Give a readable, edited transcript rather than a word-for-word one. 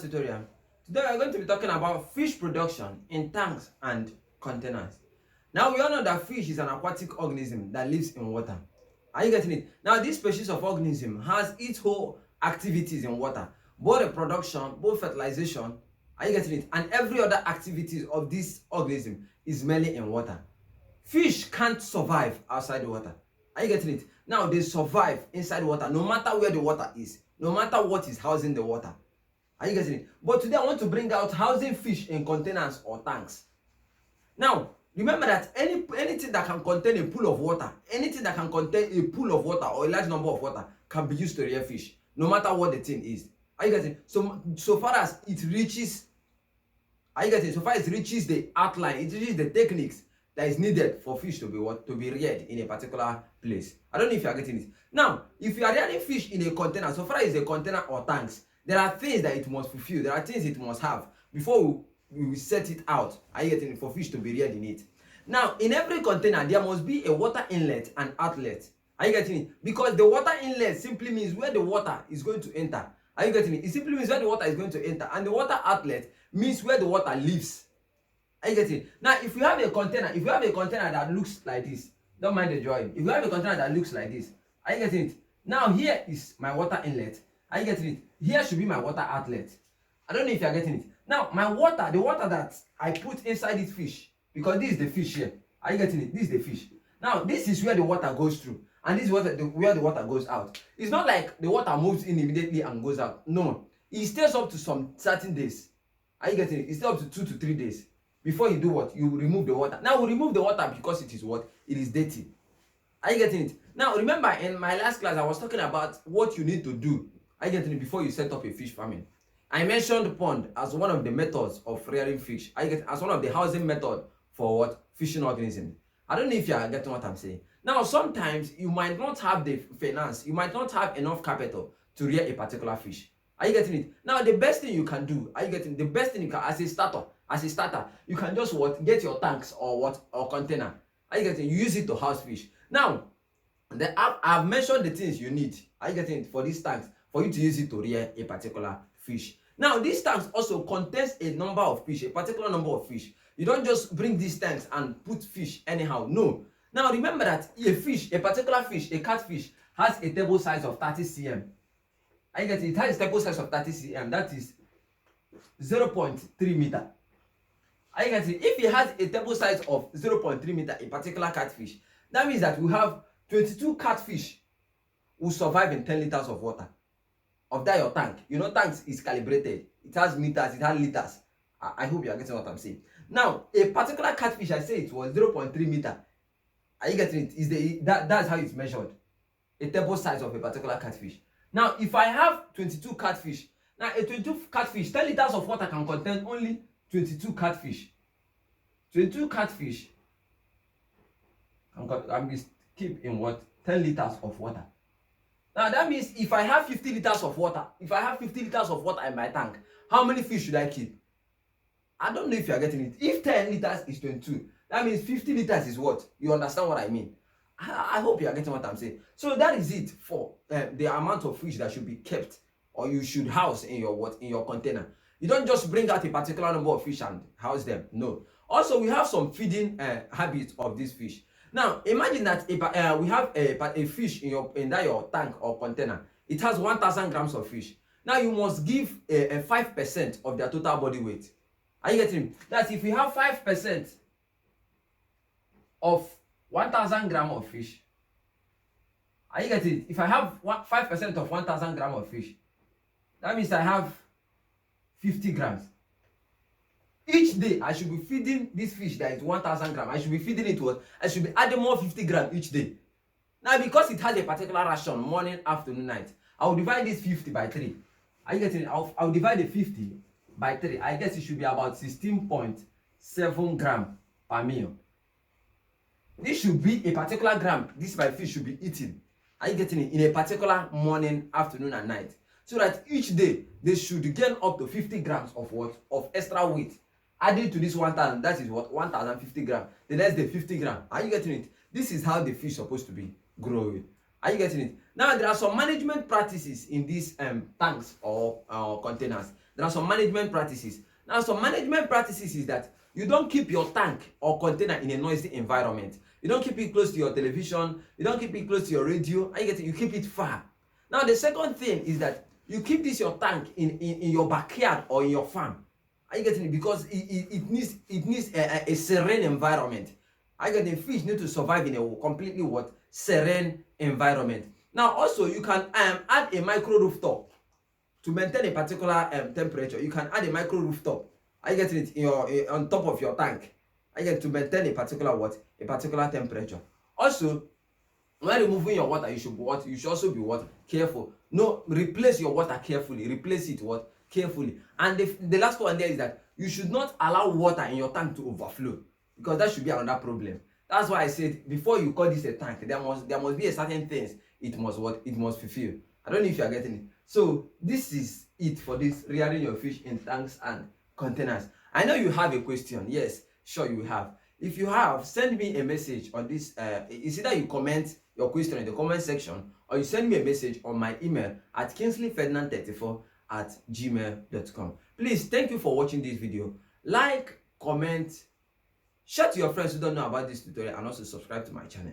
Tutorial. Today we are going to be talking about fish production in tanks and containers. Now we all know that fish is an aquatic organism that lives in water. Are you getting it? Now this species of organism has its whole activities in water, both reproduction, both fertilization, are you getting it? And every other activities of this organism is mainly in water. Fish can't survive outside the water. Are you getting it? Now they survive inside water no matter where the water is, no matter what is housing the water. Are you getting it? But today I want to bring out housing fish in containers or tanks. Now, remember that anything that can contain a pool of water, anything that can contain a pool of water or a large number of water can be used to rear fish, no matter what the thing is. Are you getting it? So far as it reaches, are you getting it? So far as it reaches the outline, it reaches the techniques that is needed for fish to be reared in a particular place. I don't know if you are getting it. Now, if you are rearing fish in a container, so far as a container or tanks, there are things that it must fulfill. There are things it must have before we set it out. Are you getting it? For fish to be reared in it. Now, in every container, there must be a water inlet and outlet. Are you getting it? Because the water inlet simply means where the water is going to enter. Are you getting it? It simply means where the water is going to enter. And the water outlet means where the water leaves. Are you getting it? Now, if you have a container that looks like this, don't mind the drawing. If you have a container that looks like this, are you getting it? Now, here is my water inlet. Are you getting it? Here should be my water outlet. I don't know if you are getting it. Now, the water that I put inside this fish, because this is the fish here. Are you getting it? This is the fish. Now, this is where the water goes through, and this is where the water goes out. It's not like the water moves in immediately and goes out. No, it stays up to some certain days. Are you getting it? It stays up to 2 to 3 days before you do what? You remove the water. Now, we remove the water because it is what? It is dirty. Are you getting it? Now, remember in my last class, I was talking about what you need to do. Are you getting it? Before you set up a fish farming. I mentioned the pond as one of the methods of rearing fish. Are you getting, as one of the housing method for what? Fishing organism. I don't know if you are getting what I'm saying. Now, sometimes you might not have the finance, you might not have enough capital to rear a particular fish. Are you getting it? Now, the best thing you can do, are you getting the best thing you can as a starter, you can just what? Get your tanks or container. Are you getting? You use it to house fish. Now, I've mentioned the things you need. Are you getting it? For these tanks, for you to use it to rear a particular fish. Now, these tanks also contains a number of fish, a particular number of fish. You don't just bring these tanks and put fish anyhow. No. Now, remember that a particular fish, a catfish, has a table size of 30 cm. Are you getting it? It has a table size of 30 cm. That is 0.3 meter. Are you getting it? If it has a table size of 0.3 meter, a particular catfish, that means that we have 22 catfish who survive in 10 liters of water. Of that your tank. You know, tanks is calibrated. It has meters, it has liters. I hope you are getting what I'm saying. Now, a particular catfish, I say it was 0.3 meter. Are you getting it? That's how it's measured. A table size of a particular catfish. Now, if I have 22 catfish, now a 22 catfish, 10 liters of water can contain only 22 catfish. 22 catfish I'm keep in what? 10 liters of water. Now that means if I have 50 liters of water, in my tank, how many fish should I keep? I don't know if you are getting it. If 10 liters is 22, that means 50 liters is what? You understand what I mean? I hope you are getting what I'm saying. So that is it for the amount of fish that should be kept or you should house in your container. You don't just bring out a particular number of fish and house them. No. Also, we have some feeding habits of these fish. Now, imagine that we have a fish in your tank or container. It has 1,000 grams of fish. Now, you must give a 5% of their total body weight. Are you getting me? That's if you have 5% of 1,000 grams of fish. Are you getting it? If I have 5% of 1,000 grams of fish, that means I have 50 grams. Each day, I should be feeding this fish that is 1,000 grams. I should be feeding it what? I should be adding more 50 grams each day. Now, because it has a particular ration, morning, afternoon, night, I will divide this 50 by 3. Are you getting it? I'll divide the 50 by 3. I guess it should be about 16.7 grams per meal. This should be a particular gram. This my fish should be eaten. Are you getting it? In a particular morning, afternoon, and night. So that each day, they should gain up to 50 grams of what? Of extra weight. Added to this 1,000, that is what? 1,050 grams. The next day, 50 grams. Are you getting it? This is how the fish is supposed to be growing. Are you getting it? Now, there are some management practices in these tanks or containers that There are some management practices. Now, some management practices is that you don't keep your tank or container in a noisy environment. You don't keep it close to your television. You don't keep it close to your radio. I get it. You keep it far. Now, the second thing is that you keep this your tank in your backyard or in your farm. Are you getting it? Because it needs a serene environment. Are you getting it? Fish need to survive in a completely what? Serene environment. Now, also you can add a micro rooftop to maintain a particular temperature. You can add a micro rooftop. Are you getting it? In your on top of your tank. Are you getting to maintain a particular what? A particular temperature. Also, when removing your water, you should be what? You should also be what? Careful. No, replace your water carefully. Replace it what? Carefully. And the last one there is that you should not allow water in your tank to overflow, because that should be another problem. That's why I said before you call this a tank, there must be a certain things it must what? It must fulfill. I don't know if you are getting it. So this is it for this rearing your fish in tanks and containers. I know you have a question. Yes, sure you have. If you have, send me a message on this. It's either you comment your question in the comment section, or you send me a message on my email at kingsleyferdinand34@gmail.com. Please, thank you for watching this video. Like, comment, share to your friends who don't know about this tutorial, and also subscribe to my channel.